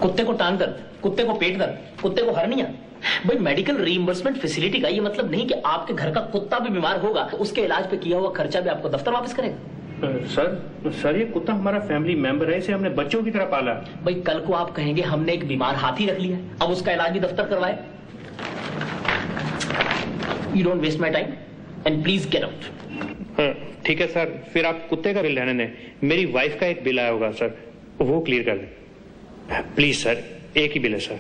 कुत्ते को टांग दर्द, कुत्ते को पेट दर्द, कुत्ते को हर्निया। भाई मेडिकल रीइंबर्समेंट फैसिलिटी का ये मतलब नहीं कि आपके घर का कुत्ता भी बीमार होगा तो उसके इलाज पे किया हुआ खर्चा भी आपको दफ्तर वापस करेगा। सर ये कुत्ता हमारा फैमिली मेंबर है, इसे हमने बच्चों की तरह पाला। भाई कल को आप कहेंगे हमने एक बीमार हाथी रख लिया, अब उसका इलाज भी दफ्तर करवाए। You don't waste my time and please get out. ठीक है सर, फिर आप कुत्ते का बिल रहने दें। मेरी वाइफ का एक बिल आया होगा सर, वो क्लियर कर दें प्लीज सर। एक ही बिल है सर।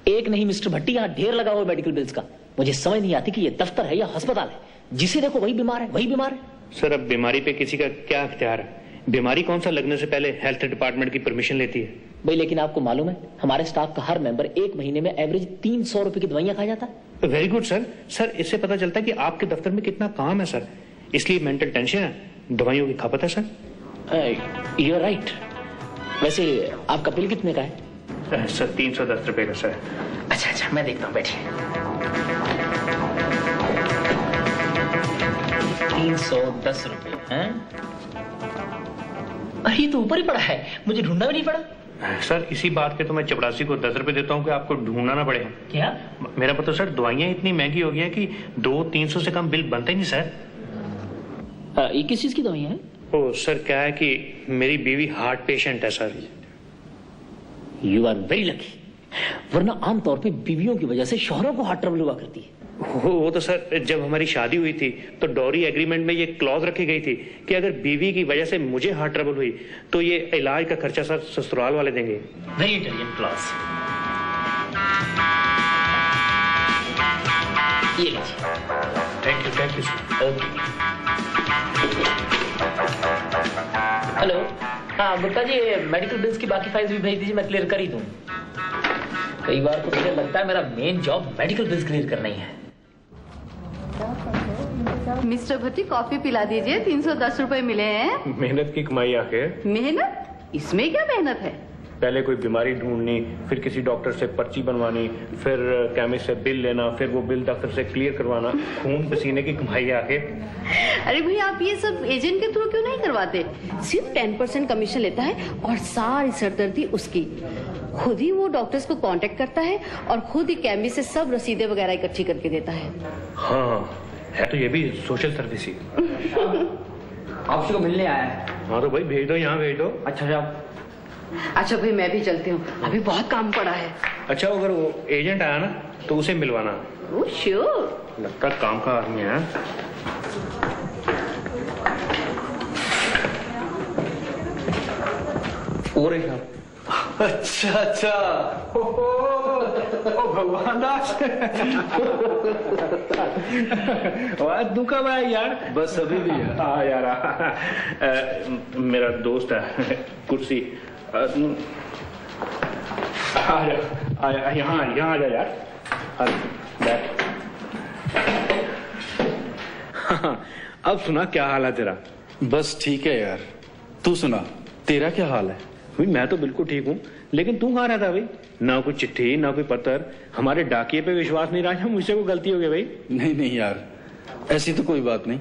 एक नहीं मिस्टर भट्टी, यहाँ ढेर लगा हुआ मेडिकल बिल्स का। मुझे समझ नहीं आती कि ये दफ्तर है या अस्पताल है, जिसे देखो वही बीमार है वही बीमार है। सर अब बीमारी पे किसी का क्या अख्तियार है? बीमारी कौन सा लगने से पहले हेल्थ डिपार्टमेंट की परमिशन लेती है। भाई लेकिन आपको मालूम है हमारे स्टाफ का हर मेंबर एक महीने में एवरेज 300 रुपए की दवाइयां खा जाता है। Very good sir. सर इससे पता चलता है कि आपके दफ्तर में कितना काम है सर, इसलिए मेंटल टेंशन है, दवाइयों की खपत है सर। You are right. वैसे आपका बिल कितने का है? सर 310 रुपए का सर। अच्छा मैं देखता हूँ, बैठिए। 310 रुपए हैं? अरे तो ऊपर ही पड़ा है, मुझे ढूंढना भी नहीं पड़ा। सर इसी बात के तो मैं चपरासी को 10 रुपए देता हूँ कि आपको ढूंढना ना पड़े। क्या? मेरा पता सर दवाइयाँ इतनी महंगी हो गई है कि 200-300 से कम बिल बनता ही नहीं सर। ये किस चीज की दवाइयाँ हैं? ओ सर क्या है कि मेरी बीवी हार्ट पेशेंट है sir. You are very lucky, वरना आमतौर पे बीवियों की वजह से शौहरों को हार्ट ट्रबल हुआ करती है। वो तो सर जब हमारी शादी हुई थी तो डॉरी एग्रीमेंट में ये क्लॉज रखी गई थी कि अगर बीवी की वजह से मुझे हार्ट ट्रबल हुई तो ये इलाज का खर्चा सर ससुराल वाले देंगे। Very intelligent clause. ये लीजिए। Thank you sir. हेलो, हाँ गुप्ता जी, मेडिकल बिल्स की बाकी फाइल्स भी भेज दीजिए, मैं क्लियर कर ही दूं। कई बार तो मुझे लगता है मेरा main job medical bills clear करना ही है। मिस्टर भट्टी कॉफी पिला दीजिए, 310 रुपए मिले हैं। मेहनत की कमाई आखिर। मेहनत? इसमें क्या मेहनत है? पहले कोई बीमारी ढूंढनी, फिर किसी डॉक्टर से पर्ची बनवानी, फिर केमिस्ट से बिल लेना, फिर वो बिल दफ्तर से क्लियर करवाना, खून पसीने की कमाई आखिर। अरे भाई आप ये सब एजेंट के थ्रू क्यों नहीं करवाते? सिर्फ 10% कमीशन लेता है और सारी सरदर्दी उसकी। खुद ही वो डॉक्टर्स को कांटेक्ट करता है और खुद ही केमिस्ट से सब रसीदें वगैरह इकट्ठी करके देता है। हाँ है तो ये भी सोशल सर्विस ही। आपसे को मिलने आया है। हाँ तो भाई भेज दो, यहाँ भेज दो। अच्छा भाई मैं भी चलती हूँ, अभी बहुत काम पड़ा है। अच्छा अगर वो एजेंट आया ना तो उसे मिलवाना। Oh sure. लगता काम का आदमी है। और अच्छा ओ भगवान दास। तू कब आया यार? बस अभी भी यार। हाँ यार मेरा दोस्त है कुर्सी। यहाँ आ जा यार। बैठ। अब सुना क्या हाल है तेरा? बस ठीक है यार, तू सुना तेरा क्या हाल है? भाई मैं तो बिल्कुल ठीक हूँ, लेकिन तू कहाँ रहता भाई? ना कोई चिट्ठी ना कोई पत्र, हमारे डाकिए पे विश्वास नहीं रहा। मुझसे कोई गलती हो गई भाई? नहीं यार, ऐसी तो कोई बात नहीं,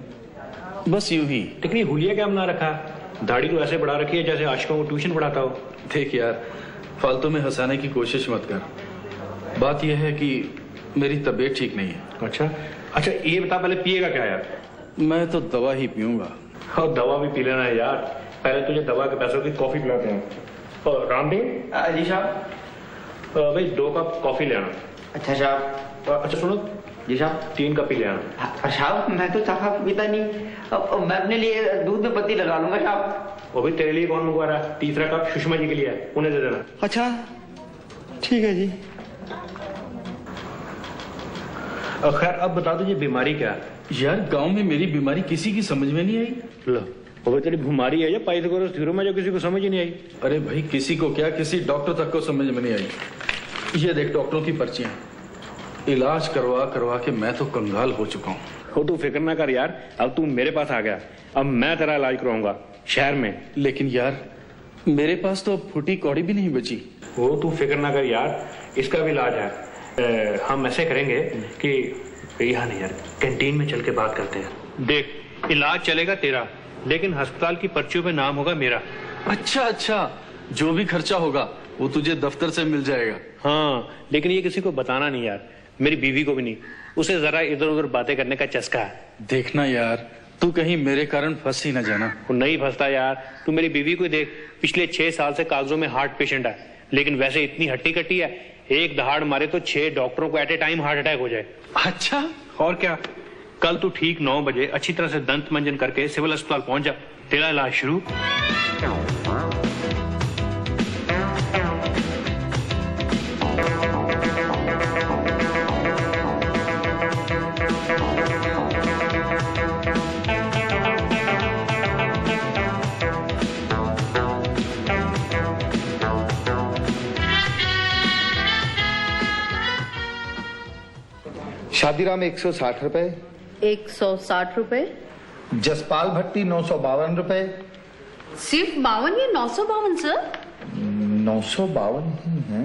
बस यूं ही। इतनी हुलिया क्या बना रखा? दाढ़ी तो ऐसे बढ़ा रखी है जैसे आशिकों को ट्यूशन पढ़ाता हो। देख यार, फालतू में हंसाने की कोशिश मत कर। बात यह है कि मेरी तबीयत ठीक नहीं है। अच्छा ये बता पहले पिएगा क्या यार? मैं तो दवा ही पीऊंगा। और दवा भी पी लेना है यार, पहले तुझे दवा के पैसों की कॉफी पिलाते हैं। और रामदेव जी साहब। भाई 2 कप कॉफी ले आना। अच्छा साहब। अच्छा सुनो जी साहब। 3 कप ही ले आना। साहब मैं तो चाह पीता नहीं, मैं अपने लिए दूध में पत्ती लगा लूंगा साहब। वो भी तेरे लिए कौन मंगवा रहा है? 3रा कप सुषमा जी के लिए है, उन्हें दे देना। अच्छा ठीक है जी। खैर अब बता दो ये बीमारी क्या है? यार गांव में मेरी बीमारी किसी की समझ में नहीं आई। लो वो तेरी बीमारी है या पाइथागोरस थ्योरम है जो किसी को समझ ही नहीं आई? अरे भाई किसी को क्या, किसी डॉक्टर तक को समझ में नहीं आई। ये देख डॉक्टरों की पर्चियां, इलाज करवा करवा के मैं तो कंगाल हो चुका हूँ। हो तू फिक्र ना कर यार, अब तू मेरे पास आ गया, अब मैं तेरा इलाज करवाऊंगा शहर में। लेकिन यार मेरे पास तो अब फूटी कौड़ी भी नहीं बची। वो तू फिक्र ना कर यार, इसका भी इलाज है। हम ऐसे करेंगे कि यहाँ नहीं यार, कैंटीन में चल के बात करते हैं। देख इलाज चलेगा तेरा, लेकिन अस्पताल की पर्चियों पे नाम होगा मेरा। अच्छा, जो भी खर्चा होगा वो तुझे दफ्तर से मिल जाएगा। हाँ, लेकिन ये किसी को बताना नहीं यार, मेरी बीवी को भी नहीं। उसे जरा इधर उधर बातें करने का चस्का है। देखना यार, तू कहीं मेरे कारण फंस ही ना जाना। वो नहीं फंसता यार, तू मेरी बीवी को देख, पिछले 6 साल से कागजों में हार्ट पेशेंट है, लेकिन वैसे इतनी हट्टी कट्टी है, एक दहाड़ मारे तो 6 डॉक्टरों को at a time heart attack हो जाए। अच्छा, और क्या, कल तू ठीक 9 बजे अच्छी तरह से दंत मंजन करके सिविल अस्पताल पहुंच जा, तेरा इलाज शुरू। शादीराम 160 रुपए, 160 रुपए। जसपाल भट्टी 952 रुपए। सिर्फ 52 या 952 सर? 952 ही है।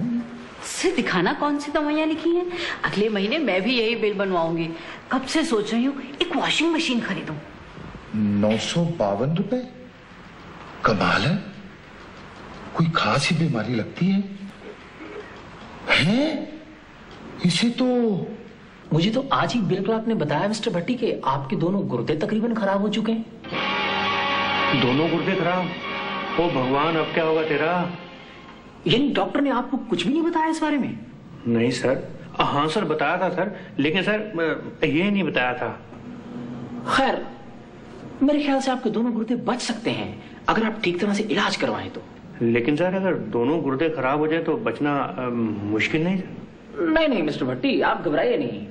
सर दिखाना कौन सी दवाइयाँ लिखी हैं। अगले महीने मैं भी यही बिल बनवाऊंगी। कब से सोच रही हूँ एक वॉशिंग मशीन खरीदूं। 952 रुपए, कमाल है। कोई खास ही बीमारी लगती है? इसे तो मुझे तो आज ही बिल क्लार्क ने बताया मिस्टर भट्टी के आपके दोनों गुर्दे तकरीबन खराब हो चुके हैं। दोनों गुर्दे खराब? ओ भगवान, अब क्या होगा तेरा? यानी डॉक्टर ने आपको कुछ भी नहीं बताया इस बारे में? नहीं सर। हाँ सर, बताया था सर, लेकिन सर ये नहीं बताया था। खैर, मेरे ख्याल से आपके दोनों गुर्दे बच सकते हैं अगर आप ठीक तरह से इलाज करवाएं तो। लेकिन सर अगर दोनों गुर्दे खराब हो जाए तो बचना मुश्किल नहीं? नहीं मिस्टर भट्टी, आप घबराइए नहीं।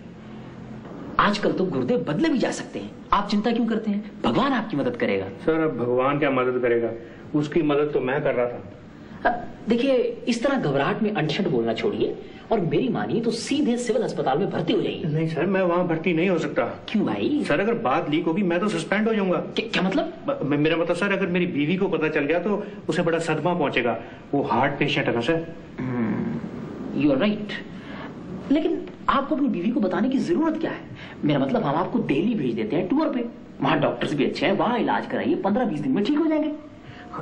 आजकल तो गुर्दे बदले भी जा सकते हैं, आप चिंता क्यों करते हैं? भगवान आपकी मदद करेगा। सर अब भगवान क्या मदद करेगा, उसकी मदद तो मैं कर रहा था। देखिए, इस तरह घबराहट में अंट बोलना छोड़िए और मेरी मानिए तो सीधे सिविल अस्पताल में भर्ती हो जाइए। नहीं सर, मैं वहाँ भर्ती नहीं हो सकता। क्यों भाई? सर अगर बात लीक होगी मैं तो सस्पेंड हो जाऊंगा। क्या मतलब? मेरा मतलब सर, अगर मेरी बीवी को पता चल गया तो उसे बड़ा सदमा पहुंचेगा। वो हार्ट पेशेंट है ना सर। यू आर राइट, लेकिन आपको अपनी बीवी को बताने की जरूरत क्या है? मेरा मतलब, हम आपको दिल्ली भेज देते हैं टूर पे, वहां डॉक्टर्स भी अच्छे हैं, वहां इलाज कराइए, 15-20 दिन में ठीक हो जाएंगे।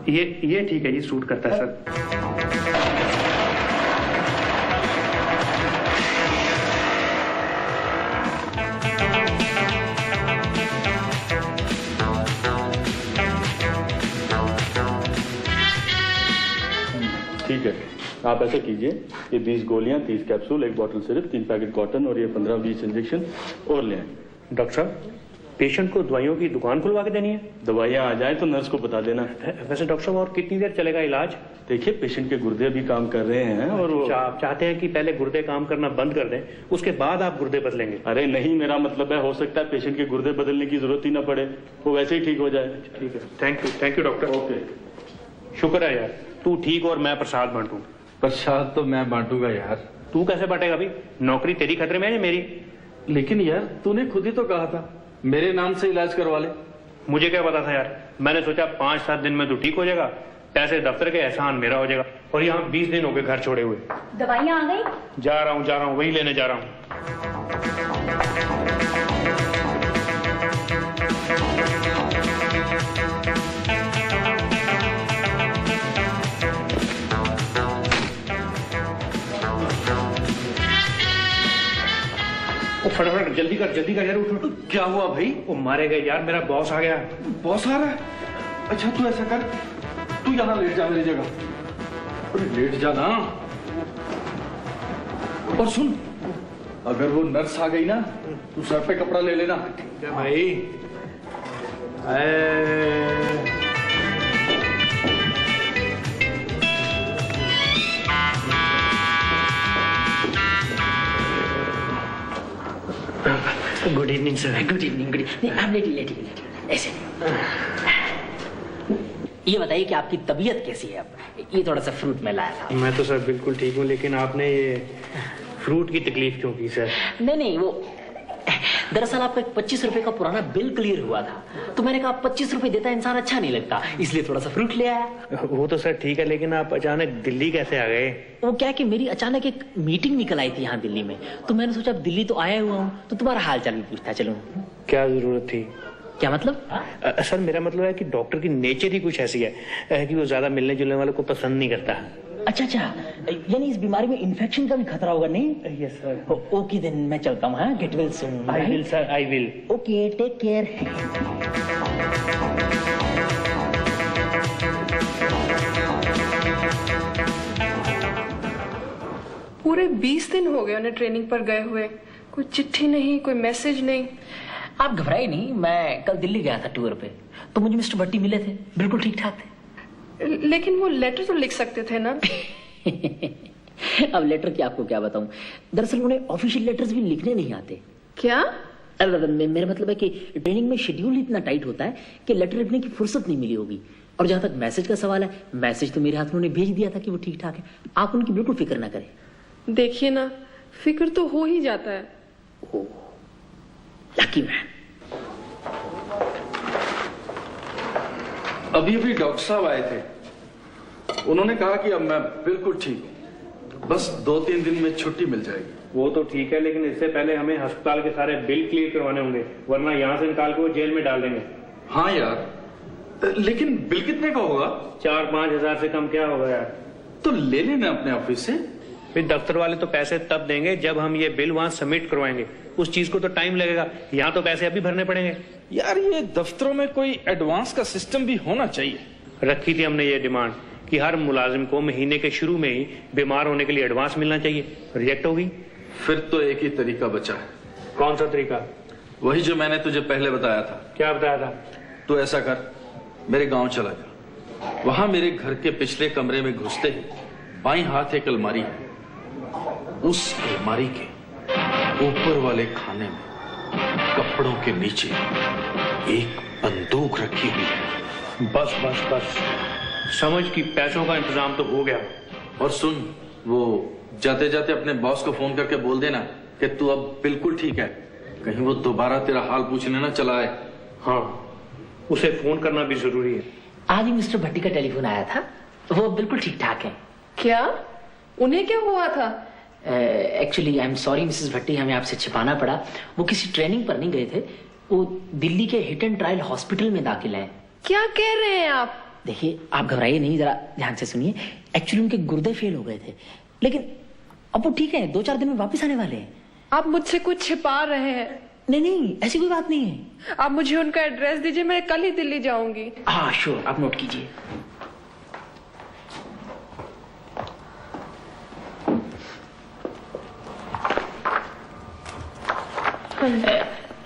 ये ठीक है जी, सूट करता है सर। ठीक है, आप ऐसा कीजिए, ये 20 गोलियां, 30 capsule, 1 bottle syrup, 3 packet cotton और ये 15-20 इंजेक्शन और ले आए। डॉक्टर साहब, पेशेंट को दवाइयों की दुकान खुलवा के देनी है? दवाइयां आ जाए तो नर्स को बता देना। वैसे डॉक्टर साहब, और कितनी देर चलेगा इलाज? देखिए, पेशेंट के गुर्दे भी काम कर रहे हैं और वो आप चाहते हैं कि पहले गुर्दे काम करना बंद कर दें, उसके बाद आप गुर्दे बदलेंगे? अरे नहीं, मेरा मतलब है हो सकता है पेशेंट के गुर्दे बदलने की जरूरत ही ना पड़े, वो वैसे ही ठीक हो जाए। ठीक है, थैंक यू डॉक्टर। ओके, शुक्र है यार, तू ठीक और मैं प्रसाद बांटूं। प्रसाद तो मैं बांटूंगा यार। तू कैसे बांटेगा भाई? नौकरी तेरी खतरे में है या मेरी? लेकिन यार, तूने खुद ही तो कहा था मेरे नाम से इलाज करवा ले। मुझे क्या पता था यार, मैंने सोचा 5-7 दिन में तू ठीक हो जाएगा, पैसे दफ्तर के, एहसान मेरा हो जाएगा। और यहाँ 20 दिन हो गए घर छोड़े हुए। दवाइयाँ आ गई? जा रहा हूँ, वही लेने जा रहा हूँ। फटाफट जल्दी कर यार, उठ। क्या हुआ भाई? वो मारे गए यार, मेरा बॉस आ गया। बॉस आ रहा है? अच्छा, तू ऐसा कर, तू यहाँ लेट जा मेरी जगह। अरे लेट जा ना। और सुन, अगर वो नर्स आ गई ना, तू सर पे कपड़ा ले लेना। क्या भाई? Good evening sir. Good evening. आप लेटी ऐसे। ये बताइए कि आपकी तबीयत कैसी है अब? ये थोड़ा सा फ्रूट मैं लाया था। मैं तो सर बिल्कुल ठीक हूँ, लेकिन आपने ये फ्रूट की तकलीफ क्यों की सर? नहीं, वो दरअसल आपका 25 रुपए का पुराना बिल क्लियर हुआ था, तो मैंने कहा 25 रुपए देता इंसान अच्छा नहीं लगता, इसलिए थोड़ा सा फ्रूट ले आया। वो तो सर ठीक है, लेकिन आप अचानक दिल्ली कैसे आ गए? वो क्या कि मेरी अचानक एक मीटिंग निकल आई थी यहाँ दिल्ली में, तो मैंने सोचा अब दिल्ली तो आया हुआ हूँ तो तुम्हारा हाल चाल भी पूछता चलूं। क्या जरूरत थी? क्या मतलब? सर मेरा मतलब है कि डॉक्टर की नेचर ही कुछ ऐसी है कि वो ज्यादा मिलने जुलने वालों को पसंद नहीं करता। अच्छा अच्छा, यानी इस बीमारी में इन्फेक्शन का भी खतरा होगा नहीं? Yes sir. ओके देन मैं चलता हूँ। हाँ, get well soon. I will sir, I will. Okay, take care. पूरे 20 दिन हो गए उन्हें ट्रेनिंग पर गए हुए, कोई चिट्ठी नहीं, कोई मैसेज नहीं। आप घबराए नहीं, मैं कल दिल्ली गया था टूर पे, तो मुझे मिस्टर भट्टी मिले थे, बिल्कुल ठीक ठाक थे। लेकिन वो लेटर तो लिख सकते थे ना। अब लेटर की आपको क्या बताऊं, दरअसल उन्हें ऑफिशियल लेटर्स भी लिखने नहीं आते। क्या? मेरा मतलब है कि ट्रेनिंग में शेड्यूल इतना टाइट होता है कि लेटर लिखने की फुर्सत नहीं मिली होगी। और जहां तक मैसेज का सवाल है, मैसेज तो मेरे हाथ में उन्हें भेज दिया था कि वो ठीक ठाक है। आप उनकी बिल्कुल फिक्र ना करें। देखिए ना, फिक्र तो हो ही जाता है। ओह, लकी मैन। अभी अभी डॉक्टर साहब आए थे, उन्होंने कहा कि अब मैं बिल्कुल ठीक हूं, बस 2-3 दिन में छुट्टी मिल जाएगी। वो तो ठीक है, लेकिन इससे पहले हमें अस्पताल के सारे बिल क्लियर करवाने होंगे, वरना यहाँ से निकाल के वो जेल में डाल देंगे। हाँ यार, लेकिन बिल कितने का होगा? 4-5 हजार से कम क्या होगा यार? तो ले लेना अपने ऑफिस से। फिर दफ्तर वाले तो पैसे तब देंगे जब हम ये बिल वहाँ सबमिट करवाएंगे, उस चीज को तो टाइम लगेगा। यहाँ तो पैसे अभी भरने पड़ेंगे। यार ये दफ्तरों में कोई एडवांस का सिस्टम भी होना चाहिए। रखी थी हमने ये डिमांड कि हर मुलाजिम को महीने के शुरू में ही बीमार होने के लिए एडवांस मिलना चाहिए, रिजेक्ट हो गई। फिर तो एक ही तरीका बचा है। कौन सा तरीका? वही जो मैंने तुझे पहले बताया था। क्या बताया था? तो ऐसा कर, मेरे गांव चला जा, वहां मेरे घर के पिछले कमरे में घुसते ही बाईं हाथ एक अलमारी है, उस अलमारी के ऊपर वाले खाने में कपड़ों के नीचे एक बंदूक रखी हुई है। बस बस बस, समझ की पैसों का इंतजाम तो हो गया। और सुन, वो जाते जाते अपने बॉस को फोन करके बोल देना कि तू अब बिल्कुल ठीक है, कहीं वो दोबारा तेरा हाल पूछने ना चला आए। हाँ, उसे फोन करना भी जरूरी है। आज ही मिस्टर भट्टी का टेलीफोन आया था, वो बिल्कुल ठीक ठाक है। क्या? उन्हें क्या हुआ था? Actually I am sorry Mrs Bhatti, हमें आपसे छिपाना पड़ा। वो किसी ट्रेनिंग पर नहीं गए थे, वो दिल्ली के हिट एंड ट्रायल हॉस्पिटल में दाखिल हैं। क्या कह रहे हैं आप? देखिए, आप घबराइए नहीं, जरा ध्यान से सुनिए। एक्चुअली उनके गुर्दे फेल हो गए थे, लेकिन अब वो ठीक है, 2-4 दिन में वापस आने वाले हैं। आप मुझसे कुछ छिपा रहे हैं? नहीं नहीं, ऐसी कोई बात नहीं है। आप मुझे उनका एड्रेस दीजिए, मैं कल ही दिल्ली जाऊंगी। हाँ श्योर, आप नोट कीजिए।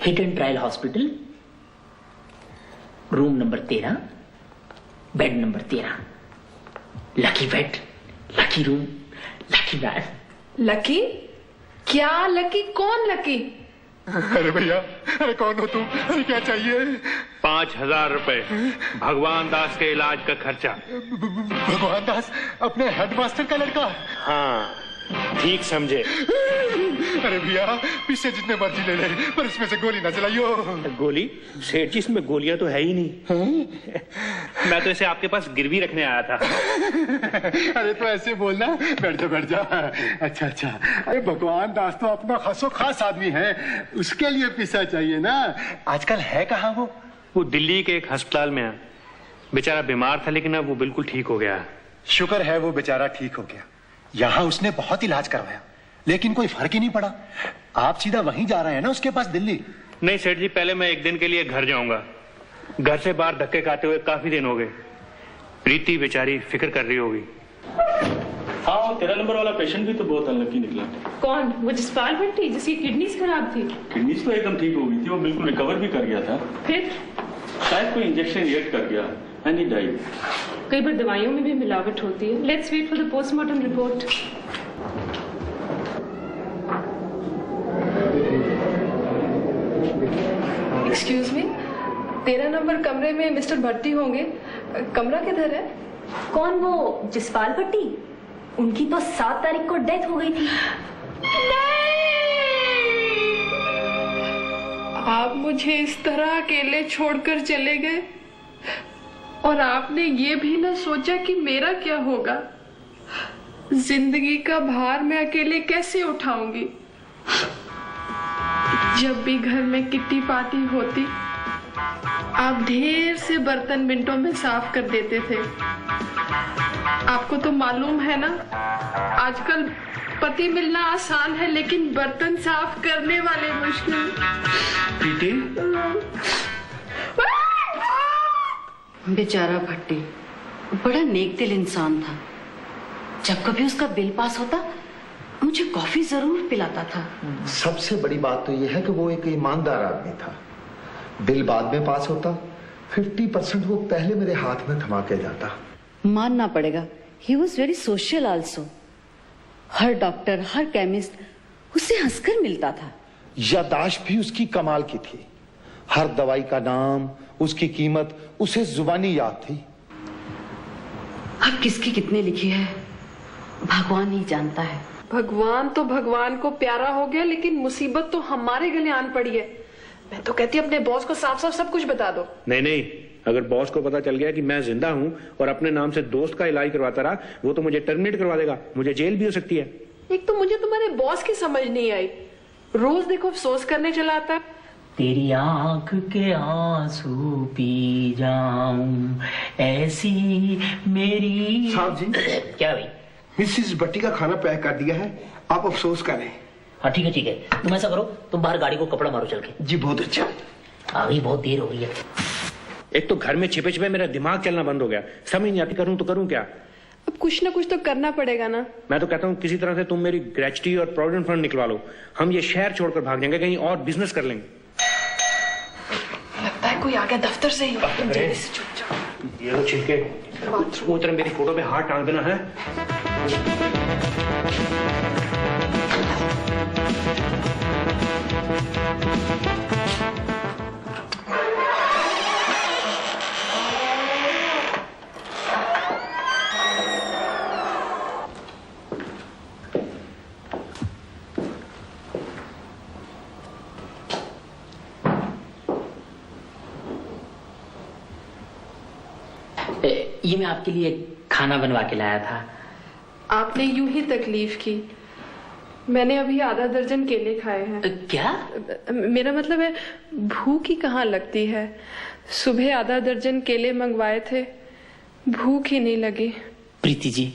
Hit and trial hospital, room number 13, bed number 13। Lucky bed, lucky room, lucky bed. Lucky? क्या लकी? कौन लकी? अरे भैया, अरे कौन हो तुम? अरे क्या चाहिए? 5000 रुपए, भगवान दास के इलाज का खर्चा। भगवान दास अपने हेडमास्टर का लड़का? हाँ, ठीक समझे। अरे भैया, पीछे जितने मर्जी ले ले, पर इसमें से गोली ना चलाइयो। गोली? सेठ जी, इसमें गोलियां तो है ही नहीं। मैं तो इसे आपके पास गिरवी रखने आया था। अरे तो ऐसे बोलना, बैठ जा बैठ जा। अच्छा अच्छा, अरे भगवान दास तो अपना खासो खास आदमी है, उसके लिए पैसा चाहिए ना। आजकल है कहाँ वो? वो दिल्ली के एक अस्पताल में है, बेचारा बीमार था, लेकिन अब वो बिल्कुल ठीक हो गया। शुक्र है वो बेचारा ठीक हो गया। यहाँ उसने बहुत इलाज करवाया, लेकिन कोई फर्क ही नहीं पड़ा। आप सीधा वहीं जा रहे हैं ना उसके पास, दिल्ली? नहीं सेठ जी, पहले मैं एक दिन के लिए घर जाऊंगा। घर से बाहर धक्के खाते हुए काफी दिन हो गए। प्रीति बेचारी फिक्र कर रही होगी। हाँ, 13 नंबर वाला पेशेंट भी तो बहुत अनलकी निकला। कौन? वो जसपाल भट्टी जिसकी किडनीज खराब थी? किडनीज तो एकदम ठीक हो गई थी, वो बिल्कुल रिकवर भी कर गया था। फिर? शायद कोई इंजेक्शन रिएक्ट कर गया एंड ही डाइड। कई बार दवाइयों में भी मिलावट होती है। Let's wait for the postmortem report. Excuse me, 13 number कमरे में मिस्टर भट्टी होंगे। कमरा किधर है? कौन? वो जसपाल भट्टी? उनकी तो 7 तारीख को डेथ हो गई थी। आप मुझे इस तरह अकेले छोड़कर चले गए, और आपने ये भी ना सोचा कि मेरा क्या होगा। जिंदगी का भार मैं अकेले कैसे उठाऊंगी? जब भी घर में किट्टी पार्टी होती, आप ढेर से बर्तन मिनटों में साफ कर देते थे। आपको तो मालूम है ना, आजकल पति मिलना आसान है लेकिन बर्तन साफ करने वाले मुश्किल। प्रीति, बेचारा भट्टी बड़ा नेक दिल इंसान था। जब कभी उसका बिल पास होता मुझे कॉफी जरूर पिलाता था। सबसे बड़ी बात तो यह है कि वो एक ईमानदार आदमी था। बिल बाद में पास होता, 50% वो पहले मेरे हाथ में थमा के जाता। मानना पड़ेगा, he was very social also. Her doctor, her chemist उससे हंसकर मिलता था। यादाश्त भी उसकी कमाल की थी। हर दवाई का नाम, उसकी कीमत उसे जुबानी याद थी। अब किसकी कितने लिखी है भगवान ही जानता है। भगवान तो भगवान को प्यारा हो गया, लेकिन मुसीबत तो हमारे गले आन पड़ी है। मैं तो कहती अपने बॉस को साफ साफ सब कुछ बता दो। नहीं, अगर बॉस को पता चल गया कि मैं जिंदा हूं और अपने नाम से दोस्त का इलाज करवाता रहा, वो तो मुझे टर्मिनेट करवा देगा। मुझे जेल भी हो सकती है। एक तो मुझे तुम्हारे बॉस की समझ नहीं आई, रोज देखो अफसोस करने चला आता है। तेरी आंख के आंसू पी जाऊं ऐसी मेरी। साहब जी, क्या भाई? मिसिस भट्टी का खाना पैक कर दिया है, आप अफसोस करें। हाँ ठीक है, तुम ऐसा करो, तुम बाहर गाड़ी को कपड़ा मारो चल के। जी बहुत अच्छा। अभी बहुत देर हो गई है। एक तो घर में छिपे छिपे मेरा दिमाग चलना बंद हो गया, समझ नहीं आती करूं तो करूं क्या। अब कुछ ना कुछ तो करना पड़ेगा ना। मैं तो कहता हूं किसी तरह से तुम मेरी ग्रेच्युटी और प्रोविडेंट फंड निकलवा लो। हम ये शहर छोड़कर भाग जाएंगे, कहीं और बिजनेस कर लेंगे। लगता है कोई आ गया दफ्तर से ही। ये लो छिलके, वो तरह मेरी फोटो पे हाथ टांग देना है। ये मैं आपके लिए खाना बनवा के लाया था। आपने यूं ही तकलीफ की। मैंने अभी आधा दर्जन केले खाए हैं। क्या? मेरा मतलब है भूख ही कहाँ लगती है। सुबह आधा दर्जन केले मंगवाए थे, भूख ही नहीं लगी। प्रीति जी,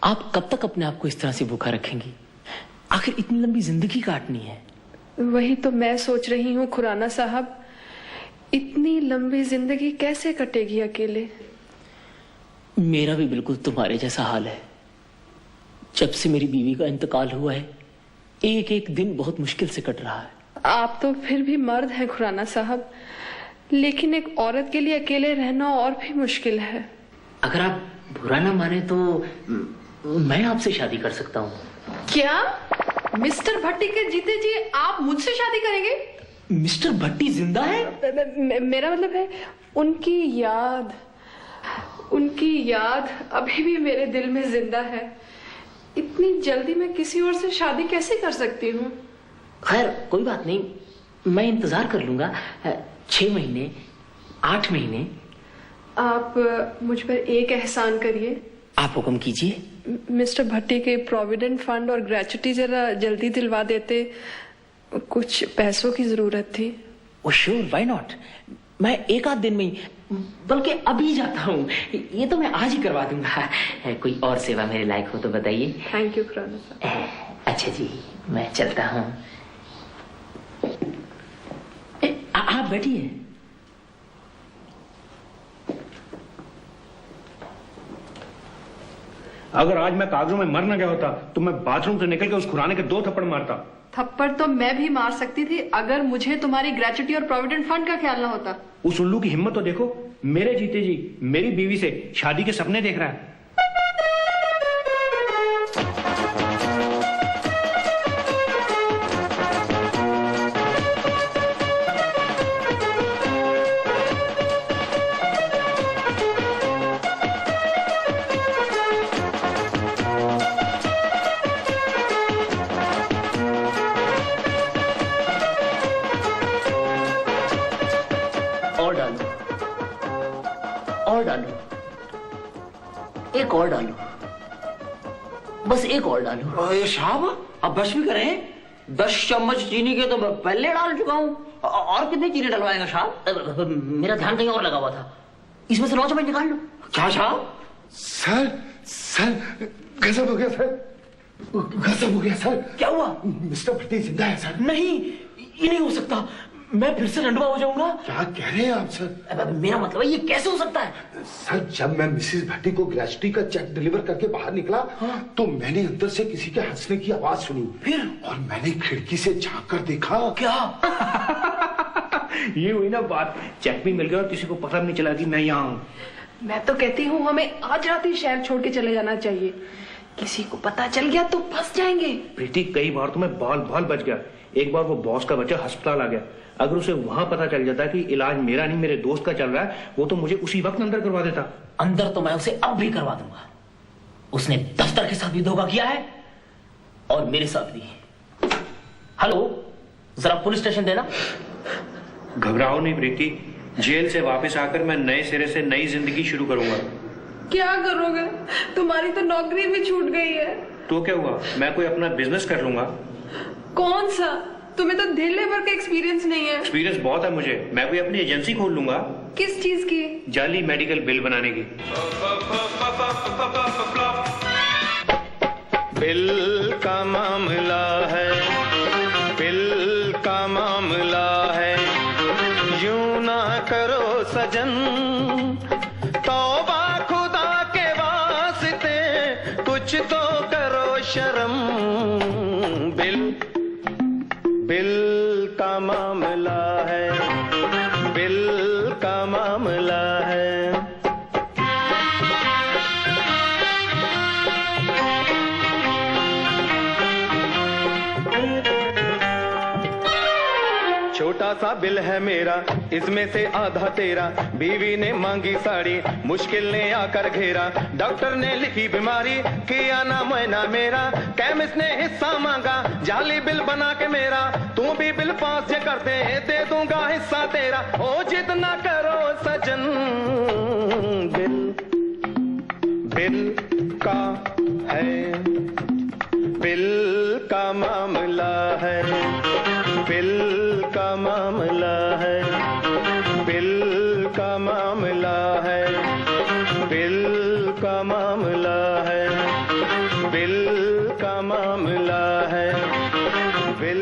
आप कब तक अपने आप को इस तरह से भूखा रखेंगी? आखिर इतनी लंबी जिंदगी काटनी है। वही तो मैं सोच रही हूँ खुराना साहब, इतनी लंबी जिंदगी कैसे कटेगी अकेले। मेरा भी बिल्कुल तुम्हारे जैसा हाल है। जब से मेरी बीवी का इंतकाल हुआ है, एक एक दिन बहुत मुश्किल से कट रहा है। आप तो फिर भी मर्द हैं खुराना साहब, लेकिन एक औरत के लिए अकेले रहना और भी मुश्किल है। अगर आप बुरा ना माने तो मैं आपसे शादी कर सकता हूँ। क्या मिस्टर भट्टी के जीते जी आप मुझसे शादी करेंगे? मिस्टर भट्टी जिंदा है? मेरा मतलब है उनकी याद अभी भी मेरे दिल में जिंदा है। इतनी जल्दी मैं किसी और से शादी कैसे कर सकती हूँ? खैर कोई बात नहीं, मैं इंतजार कर लूंगा। 6 महीने, 8 महीने। आप मुझ पर एक एहसान करिए। आप हुक्म कीजिए। मिस्टर भट्टी के प्रोविडेंट फंड और ग्रेच्युटी जरा जल्दी दिलवा देते, कुछ पैसों की जरूरत थी। ओ श्योर, व्हाई नॉट। मैं एक आध दिन में ही, बल्कि अभी जाता हूँ। ये तो मैं आज ही करवा दूंगा। कोई और सेवा मेरे लायक हो तो बताइए। थैंक यू खुराना साहब। अच्छा जी, मैं चलता हूँ। आप बैठिए। अगर आज मैं कागजों में मर न गया होता तो मैं बाथरूम से निकल के उस खुराने के 2 थप्पड़ मारता। थप्पड़ तो मैं भी मार सकती थी अगर मुझे तुम्हारी ग्रेच्युटी और प्रोविडेंट फंड का ख्याल ना होता। उस उल्लू की हिम्मत तो देखो, मेरे जीते जी मेरी बीवी से शादी के सपने देख रहा है। और डालो, एक और डालो, बस एक और डालो। ये साहब अब बस भी करें, 10 चम्मच चीनी के तो मैं पहले डाल चुका हूँ, और कितनी चीनी डलवाएंगे साहब? मेरा ध्यान कहीं और लगा हुआ था, इसमें से 9 चम्मच निकाल लो। क्या साहब? सर सर गजब हो गया सर, गजब हो गया सर। क्या हुआ? मिस्टर भट्टी जिंदा है सर। नहीं, ये नहीं हो सकता, मैं फिर से रंडवा हो जाऊंगा। क्या कह रहे हैं आप सर? मेरा मतलब है ये कैसे हो सकता है? सर जब मैं मिसेस भट्टी को ग्रेच्युटी का चेक डिलीवर करके बाहर निकला तो मैंने अंदर से किसी के हंसने की आवाज सुनी, फिर और मैंने खिड़की से झांक कर देखा। क्या? ये हुई ना बात, चेक भी मिल गया और किसी को पता नहीं चला कि मैं यहाँ हूँ। मैं तो कहती हूँ हमें आज रात ही शहर छोड़ के चले जाना चाहिए, किसी को पता चल गया तो फंस जाएंगे। प्रीति कई बार तो मैं बाल बच गया, एक बार वो बॉस का बच्चा अस्पताल आ गया, अगर उसे वहां पता चल जाता कि इलाज मेरा नहीं मेरे दोस्त का चल रहा है, वो तो मुझे उसी वक्त अंदर करवा देता। अंदर तो मैं उसे अब भी करवा दूंगा, उसने दफ्तर के साथ भी धोखा किया है और मेरे साथ भी। हेलो, जरा पुलिस स्टेशन देना। घबराओ नहीं प्रीति, जेल से वापस आकर मैं नए सिरे से नई जिंदगी शुरू करूंगा। क्या करोगे? तुम्हारी तो नौकरी भी छूट गई है। तो क्या हुआ, मैं कोई अपना बिजनेस कर लूंगा। कौन सा? तुम्हें तो दिन लेबर का एक्सपीरियंस नहीं है। एक्सपीरियंस बहुत है मुझे, मैं कोई अपनी एजेंसी खोल लूंगा। किस चीज की? जाली मेडिकल बिल बनाने की। बिल का मामला है, बिल का मामला है, यूं ना करो सजन, तौबा खुदा के वास्ते कुछ तो करो शर्म। बिल का मामला है, बिल का मामला है। छोटा सा बिल है मेरा, इसमें से आधा तेरा, बीवी ने मांगी साड़ी, मुश्किल ने आकर घेरा, डॉक्टर ने लिखी बीमारी, किया ना मैना मेरा, केमिस्ट ने हिस्सा मांगा, जाली बिल बना के मेरा, तू भी बिल पास ये कर दे दूंगा हिस्सा तेरा, ओ जिद ना करो सजन। बिल का है, बिल का मामला है, बिल का मामला है, बिल का मामला है, बिल का मामला है, बिल का मामला है, बिल